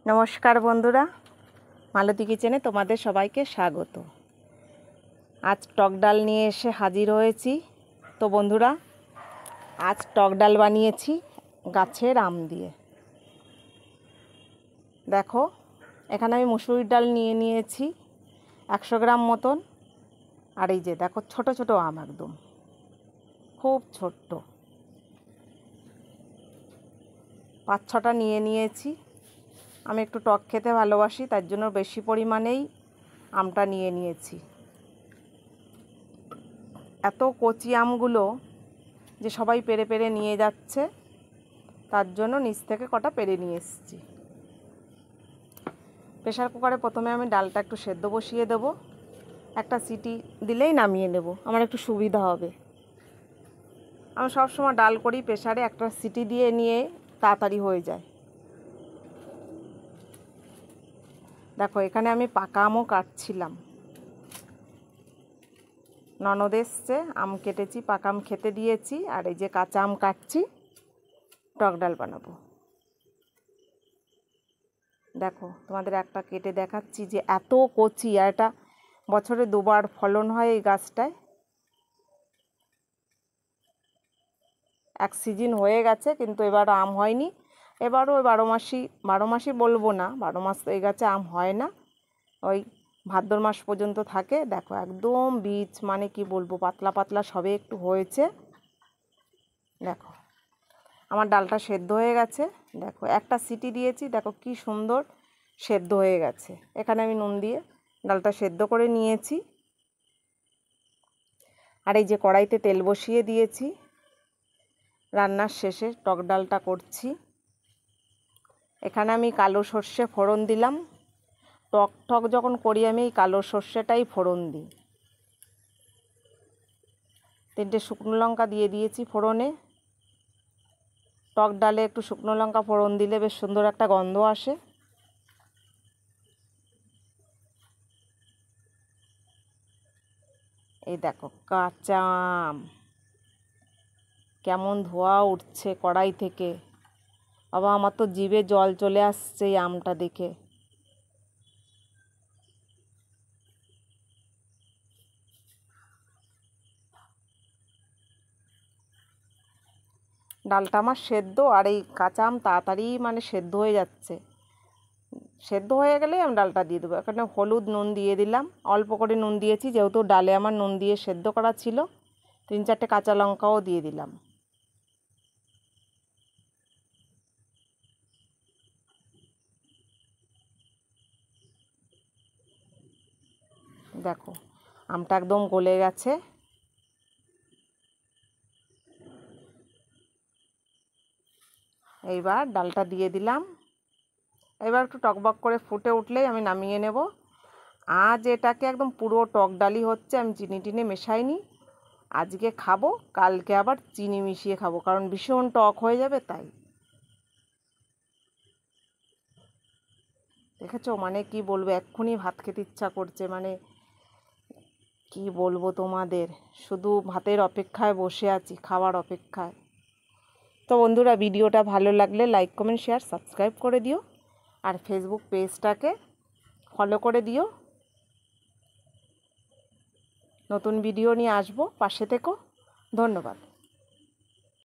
নমস্কার বন্ধুরা, মালতী কিচেনে তোমাদের সবাইকে স্বাগত। আজ টক ডাল নিয়ে এসে হাজির হয়েছি। তো বন্ধুরা, আজ টক ডাল বানিয়েছি গাছের আম দিয়ে। দেখো, এখানে আমি মুসুরির ডাল নিয়ে নিয়েছি 100 গ্রাম মতন। আর এই যে দেখো, ছোট ছোট আম, একদম খুব ছোট্ট, 5-6টা নিয়ে নিয়েছি। আমি একটু টক খেতে ভালোবাসি, তার জন্য বেশি পরিমাণেই আমটা নিয়ে নিয়েছি। এত কচি আমগুলো যে সবাই পেরে পেরে নিয়ে যাচ্ছে, তার জন্য নিচ থেকে কটা পেরে নিয়ে এসেছি। প্রেশার কুকারে প্রথমে আমি ডালটা একটু সেদ্ধ বসিয়ে দেব। একটা সিটি দিলেই নামিয়ে নেব, আমার একটু সুবিধা হবে। আমি সবসময় ডাল করি প্রেশারে, একটা সিটি দিয়ে নিয়ে তাড়াতাড়ি হয়ে যায়। দেখো, এখানে আমি পাকা আমও কাটছিলাম। ননদ এসছে, আম কেটেছি, পাকা আম খেতে দিয়েছি। আর এই যে কাঁচা আম কাটছি, টক ডাল বানাবো। দেখো, তোমাদের একটা কেটে দেখাচ্ছি যে এত কচি। আর এটা বছরে 2বার ফলন হয় এই গাছটায়। এক সিজন হয়ে গেছে, কিন্তু এবার আম হয়নি। এবারও ওই 12 মাসই বলবো না, 12 মাস এই গাছে আম হয় না, ওই ভাদ্র মাস পর্যন্ত থাকে। দেখো, একদম বীজ, মানে কি বলবো, পাতলা পাতলা সবে একটু হয়েছে। দেখো, আমার ডালটা সেদ্ধ হয়ে গেছে। দেখো, একটা সিটি দিয়েছি, দেখো কি সুন্দর সেদ্ধ হয়ে গেছে। এখানে আমি নুন দিয়ে ডালটা সেদ্ধ করে নিয়েছি। আর এই যে কড়াইতে তেল বসিয়ে দিয়েছি, রান্নার শেষে টক ডালটা করছি। এখানে আমি কালো সর্ষে ফোড়ন দিলাম। টক যখন করি আমি এই কালো সর্ষেটাই ফোড়ন দিই। 3টে শুকনো লঙ্কা দিয়ে দিয়েছি ফোড়নে। টক ডালে একটু শুকনো লঙ্কা ফোড়ন দিলে বেশ সুন্দর একটা গন্ধ আসে। এই দেখো, কাঁচা আম, কেমন ধোঁয়া উঠছে কড়াই থেকে। বাবা, আমার তো জিভে জল চলে আসছে এই আমটা দেখে। ডালটা আমার সেদ্ধ, আর এই কাঁচা আম তাড়াতাড়ি মানে সেদ্ধ হয়ে যাচ্ছে। সেদ্ধ হয়ে গেলেই আমি ডালটা দিয়ে দেবো। এখানে হলুদ, নুন দিয়ে দিলাম, অল্প করে নুন দিয়েছি, যেহেতু ডালে আমার নুন দিয়ে সেদ্ধ করা ছিল। 3-4টে কাঁচা লঙ্কাও দিয়ে দিলাম। দেখো, আমটা একদম গলে গেছে। এইবার ডালটা দিয়ে দিলাম। এবার একটু টকবক করে ফুটে উঠলেই আমি নামিয়ে নেব। আজ এটাকে একদম পুরো টক ডালই হচ্ছে, আমি চিনি টিনি মেশাইনি। আজকে খাবো, কালকে আবার চিনি মিশিয়ে খাবো, কারণ ভীষণ টক হয়ে যাবে তাই। দেখেছো, মানে কি বলবো, এক্ষুনি ভাত খেতে ইচ্ছা করছে। মানে কি বলবো তোমাদের, শুধু ভাতের অপেক্ষায় বসে আছি, খাওয়ার অপেক্ষায়। তো বন্ধুরা, ভিডিওটা ভালো লাগলে লাইক, কমেন্ট, শেয়ার, সাবস্ক্রাইব করে দিও। আর ফেসবুক পেজটাকে ফলো করে দিও। নতুন ভিডিও নিয়ে আসবো, পাশে থেকো। ধন্যবাদ।